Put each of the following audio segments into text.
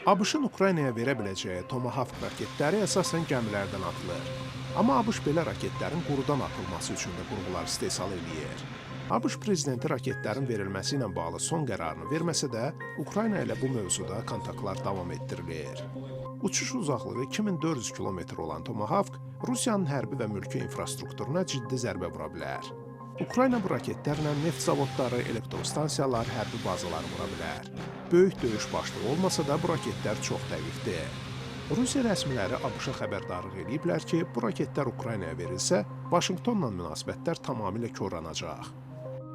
ABŞ-ın Ukraynaya verə biləcəyi Tomahawk raketləri əsasən gəmilərdən atılır. Amma ABŞ belə raketlərin qurudan atılması üçün də qurğular istehsal eləyir. ABŞ prezidenti raketlərin verilməsi ilə bağlı son qərarını verməsə də, Ukrayna ilə bu mövzuda kontaktlar davam etdirilir. Uçuş uzaqlığı 2400 kilometr olan Tomahawk, Rusiyanın hərbi və mülki infrastrukturuna ciddi zərbə vura bilər. Ukrayna bu raketlərlə neft zavodları, elektrostansiyalar, hərbi bazaları vura bilər. Böyük döyüş başlığı olmasa da bu raketlər çox dəqiqdir. Rusiya rəsmiləri ABŞ-a xəbərdarlıq ediblər ki, bu raketlər Ukraynaya verilsə, Vaşinqtonla münasibətlər tamamilə korlanacaq.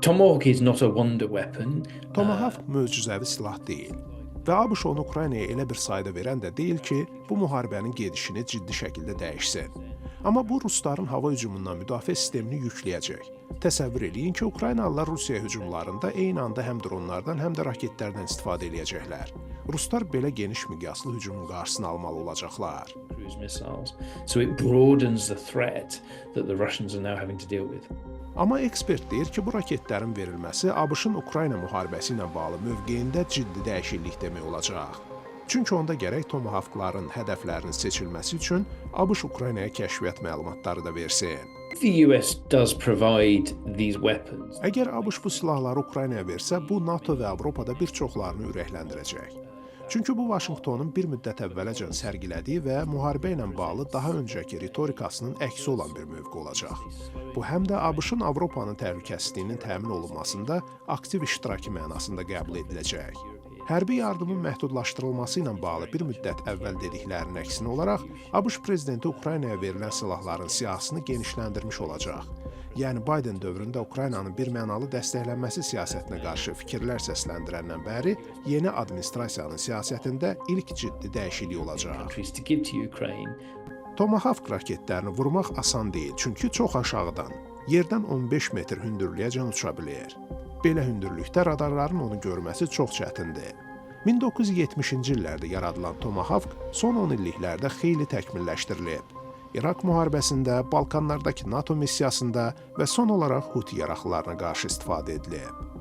Tomahawk is not a wonder weapon. Tomahawk möcüzəvi silah deyil. Və ABŞ onu Ukraynaya elə bir sayda verən də deyil ki, bu müharibənin gedişini ciddi şəkildə dəyişsin. Amma bu Rusların hava hücumundan müdafiə sistemini yükləyəcək. Təsəvvür eləyin ki, Ukraynalılar Rusiya hücumlarında eyni anda həm dronlardan, həm də raketlərdən istifadə edəcəklər. Ruslar belə geniş miqyaslı hücumun qarşısını almalı olacaqlar. Cruise missiles. So it broadens the threat that the Russians are now having to deal with. Amma ekspert deyir ki, bu raketlərin verilməsi ABŞ-ın Ukrayna müharibəsi ilə bağlı mövqeyində ciddi dəyişiklik demək olacaq. Çünki onda gərək Tomahawkların hədəflərinin seçilməsi üçün ABŞ Ukraynaya kəşfiyyat məlumatları da versin. If the US does provide these weapons, Əgər ABŞ bu silahları Ukraynaya versə, bu NATO və Avropada bir çoxlarını ürəkləndirəcək. Çünki bu Vaşinqtonun bir müddət əvvələcən sərgilədiyi və müharibə ilə bağlı daha öncəki ritorikasının əksi olan bir mövqe olacaq. Bu həm də ABŞ-ın Avropanın təhlükəsizliyinin təmin olunmasında aktiv iştirakı mənasında qəbul ediləcək. Hərbi yardımın məhdudlaşdırılması ilə bağlı bir müddət əvvəl dediklərinin əksinə olaraq, ABŞ prezidenti Ukraynaya verilən silahların siyahısını genişləndirmiş olacaq. Yəni Biden dövründə Ukraynanın bir mənalı dəstəklənməsi siyasətinə qarşı fikirlər səsləndirəndən bəri yeni administrasiyanın siyasətində ilk ciddi dəyişiklik olacaq. countries to give to Ukraine. Tomahawk raketlərini vurmaq asan deyil, çünki çox aşağıdan, yerdən 15 metr hündürlüyəcən uça bilir. Belə hündürlükdə radarların onu görməsi çox çətindir. 1970-ci illərdə yaradılan Tomahawk son 10 illiklərdə xeyli təkmilləşdirilib. İraq müharibəsində, Balkanlardakı NATO missiyasında və son olaraq Huti yaraqlarına qarşı istifadə edilib.